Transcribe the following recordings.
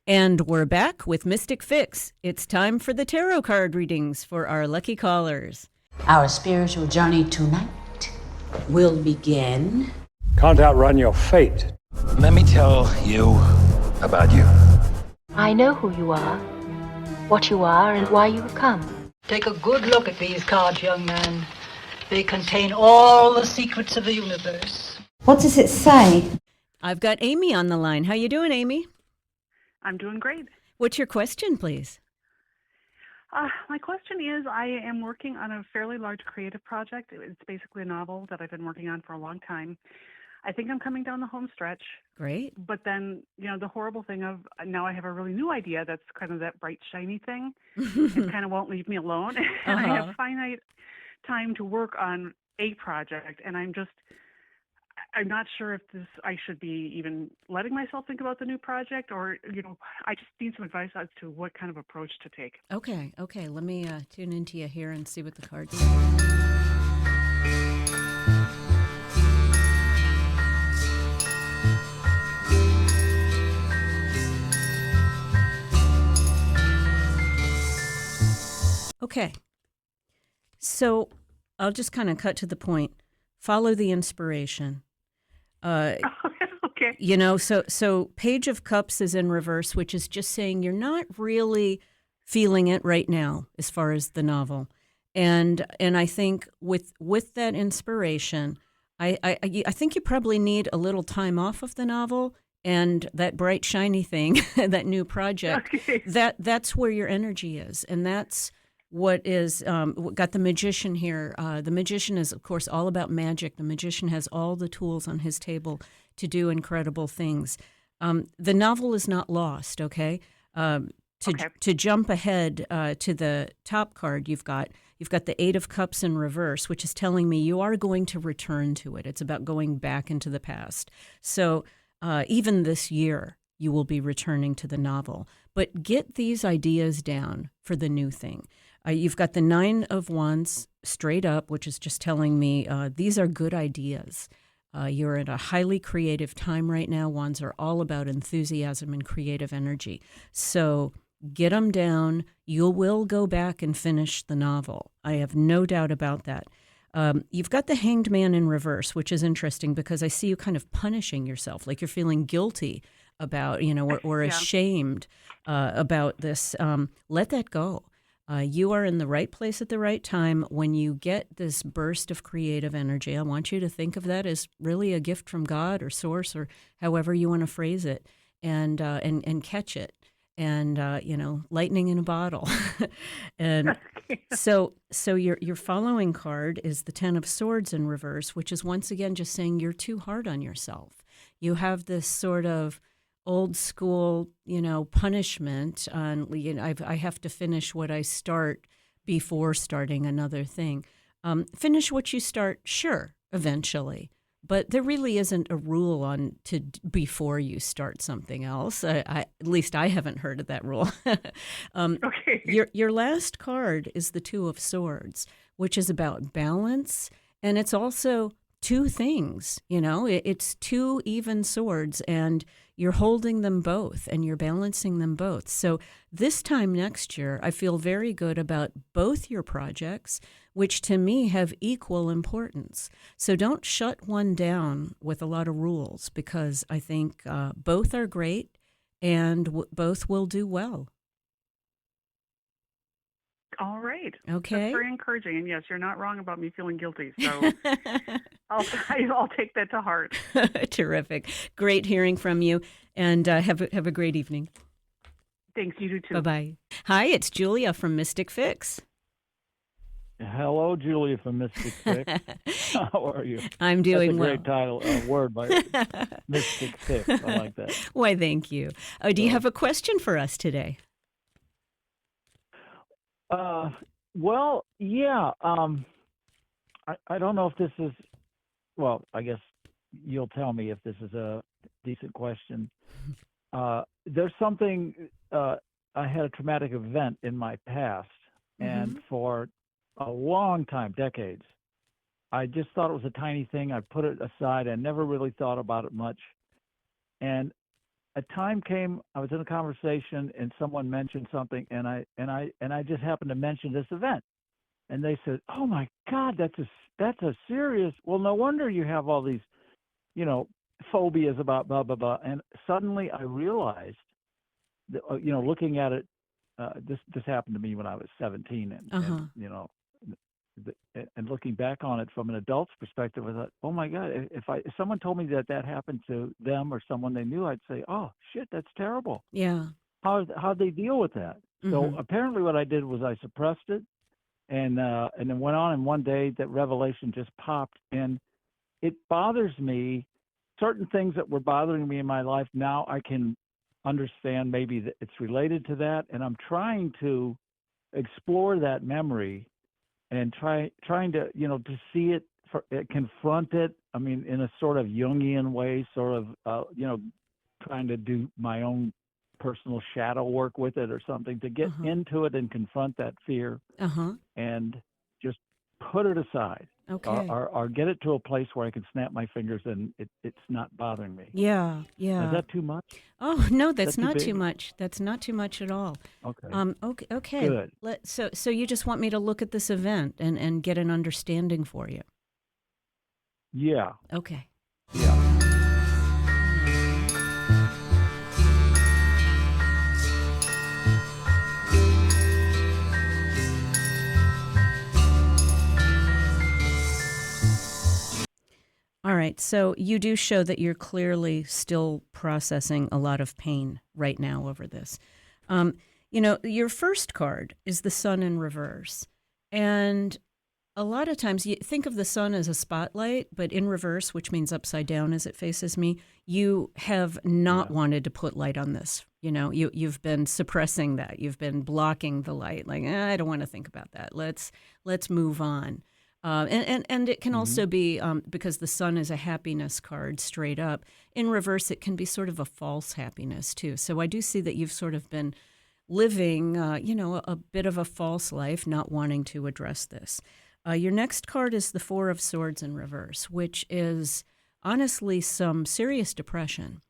And we're back with Mystic Fix. It's time for the tarot card readings for our lucky callers. Our spiritual journey tonight will begin. Can't outrun your fate. Let me tell you about you. I know who you are, what you are, and why you have come. Take a good look at these cards, young man. They contain all the secrets of the universe. What does it say? I've got Amy on the line. How you doing, Amy? I'm doing great. What's your question, please? My question is, I am working on a fairly large creative project. It's basically a novel that I've been working on for a long time. I think I'm coming down the home stretch. Great. But then, the horrible thing of now I have a really new idea that's kind of that bright, shiny thing. It kind of won't leave me alone. And I have finite time to work on a project, and I'm not sure if I should be even letting myself think about the new project, or, I just need some advice as to what kind of approach to take. Okay. Let me tune into you here and see what the cards Okay. So I'll just kind of cut to the point. Follow the inspiration. Okay. So Page of Cups is in reverse, which is just saying you're not really feeling it right now as far as the novel. And I think with that inspiration, I think you probably need a little time off of the novel and that bright, shiny thing, that new project. Okay. That's where your energy is. And that's what is got the magician here. The magician is, of course, all about magic. The magician has all the tools on his table to do incredible things. The novel is not lost, okay? To jump ahead to the top card, you've got the Eight of Cups in reverse, which is telling me you are going to return to it. It's about going back into the past. So even this year, you will be returning to the novel. But get these ideas down for the new thing. You've got the Nine of Wands straight up, which is just telling me these are good ideas. You're in a highly creative time right now. Wands are all about enthusiasm and creative energy. So get them down. You will go back and finish the novel. I have no doubt about that. You've got the Hanged Man in reverse, which is interesting because I see you kind of punishing yourself, like you're feeling guilty about, or ashamed about this. Let that go. You are in the right place at the right time. When you get this burst of creative energy, I want you to think of that as really a gift from God or source or however you want to phrase it, and catch it. And lightning in a bottle. And so your following card is the Ten of Swords in reverse, which is once again just saying you're too hard on yourself. You have this sort of old school, punishment on, I have to finish what I start before starting another thing. Finish what you start, sure, eventually. But there really isn't a rule on to before you start something else. At least I haven't heard of that rule. Okay. Your last card is the Two of Swords, which is about balance, and it's also two things. It's two even swords, and you're holding them both, and you're balancing them both. So this time next year, I feel very good about both your projects, which to me have equal importance. So don't shut one down with a lot of rules, because I think both are great and both will do well. All right. Okay. That's very encouraging. And yes, you're not wrong about me feeling guilty. So I'll take that to heart. Terrific. Great hearing from you. And have a great evening. Thanks. You do too. Bye-bye. Hi, it's Julia from Mystic Fix. Hello, Julia from Mystic Fix. How are you? I'm doing well. That's a great title, word by Mystic Fix. I like that. Why, thank you. Do you have a question for us today? Well, yeah. I don't know if this is, well, I guess you'll tell me if this is a decent question. There's something, I had a traumatic event in my past, and for a long time, decades, I just thought it was a tiny thing. I put it aside. I never really thought about it much. And a time came. I was in a conversation, and someone mentioned something, and I just happened to mention this event, and they said, "Oh my God, that's a serious." Well, no wonder you have all these, phobias about blah blah blah. And suddenly I realized that, looking at it, this happened to me when I was 17, and and looking back on it from an adult's perspective, I thought, oh my God, if someone told me that happened to them or someone they knew, I'd say, oh shit, that's terrible. Yeah. How'd they deal with that? So apparently what I did was I suppressed it, and then went on, and one day that revelation just popped, and it bothers me. Certain things that were bothering me in my life, now I can understand maybe that it's related to that, and I'm trying to explore that memory and trying to to see it, confront it. I mean, in a sort of Jungian way, sort of trying to do my own personal shadow work with it or something, to get into it and confront that fear and just put it aside. Okay. Or get it to a place where I can snap my fingers and it's not bothering me. Yeah. Yeah. Is that too much? Oh no, that's That too not too big? much. That's not too much at all. Okay. Okay. Okay. Good. So you just want me to look at this event and get an understanding for you. Yeah. Okay. Yeah. All right. So you do show that you're clearly still processing a lot of pain right now over this. Your first card is the sun in reverse. And a lot of times you think of the sun as a spotlight, but in reverse, which means upside down as it faces me, you have not wanted to put light on this. You've been suppressing that. You've been blocking the light. Like, I don't want to think about that. Let's move on. And it can also be because the sun is a happiness card straight up. In reverse, it can be sort of a false happiness too. So I do see that you've sort of been living, a bit of a false life, not wanting to address this. Your next card is the Four of Swords in reverse, which is honestly some serious depression.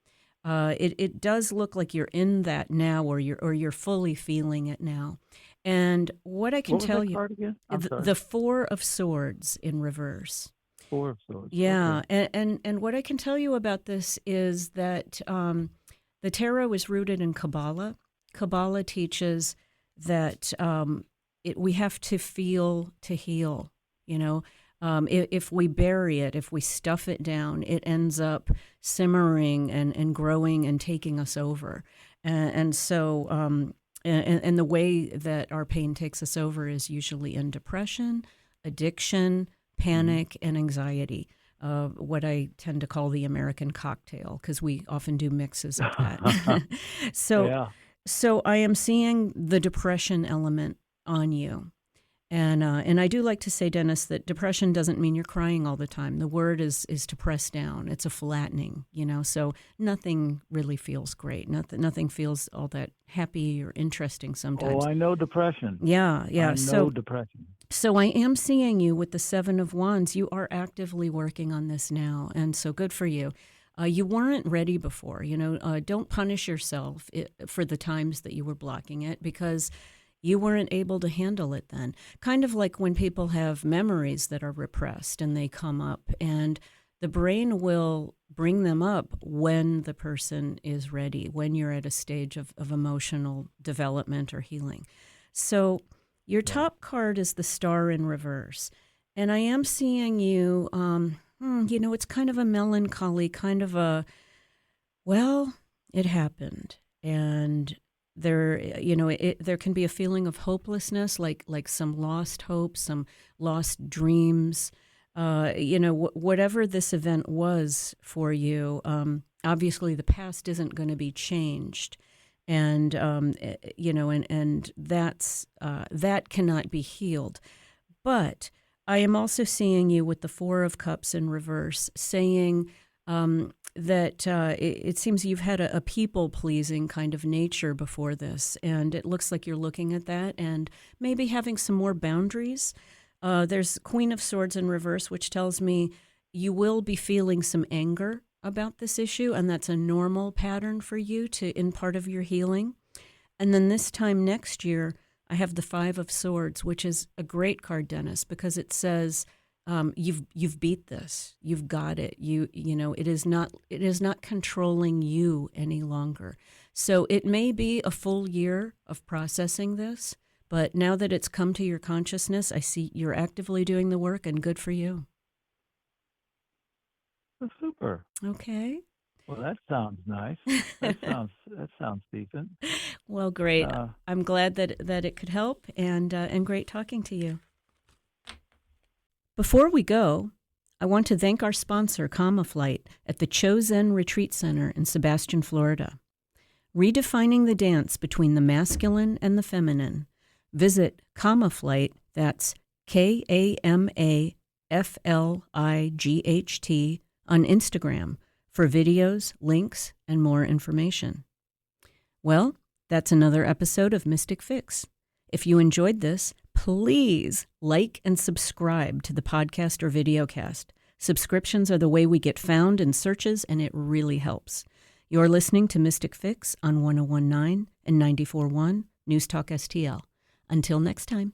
It does look like you're in that now, or you're fully feeling it now. And what I can tell you, card again? I'm sorry. the Four of Swords in reverse. Four of Swords. Yeah, Okay. and what I can tell you about this is that the tarot is rooted in Kabbalah. Kabbalah teaches that we have to feel to heal. If we bury it, if we stuff it down, it ends up simmering and growing and taking us over. And so the way that our pain takes us over is usually in depression, addiction, panic, and anxiety. What I tend to call the American cocktail, because we often do mixes of that. So I am seeing the depression element on you. And I do like to say, Dennis, that depression doesn't mean you're crying all the time. The word is to press down. It's a flattening, so nothing really feels great. Nothing feels all that happy or interesting sometimes. Oh, I know depression. Yeah. I know depression. So I am seeing you with the Seven of Wands. You are actively working on this now, and so good for you. You weren't ready before. Don't punish yourself for the times that you were blocking it, because you weren't able to handle it then. Kind of like when people have memories that are repressed and they come up, and the brain will bring them up when the person is ready, when you're at a stage of emotional development or healing. So your top card is the Star in reverse. And I am seeing you, it's kind of a melancholy, kind of it happened. And there can be a feeling of hopelessness, like some lost hopes, some lost dreams. Whatever this event was for you, obviously the past isn't going to be changed, and that's that cannot be healed. But I am also seeing you with the Four of Cups in reverse, saying that it seems you've had a people-pleasing kind of nature before this, and it looks like you're looking at that and maybe having some more boundaries. There's Queen of Swords in reverse, which tells me you will be feeling some anger about this issue, and that's a normal pattern for you in part of your healing. And then this time next year, I have the Five of Swords, which is a great card, Dennis, because it says you've beat this, you've got it. It is not controlling you any longer. So it may be a full year of processing this, but now that it's come to your consciousness, I see you're actively doing the work, and good for you. Oh, super. Okay. Well, that sounds nice. That sounds decent. Well, great. I'm glad that it could help, and great talking to you. Before we go, I want to thank our sponsor, Flight, at the Chosen Retreat Center in Sebastian, Florida. Redefining the dance between the masculine and the feminine. Visit Flight, that's KAMAFLIGHT, on Instagram for videos, links, and more information. Well, that's another episode of Mystic Fix. If you enjoyed this, please like and subscribe to the podcast or videocast. Subscriptions are the way we get found in searches, and it really helps. You're listening to Mystic Fix on 101.9 and 94.1 News Talk STL. Until next time.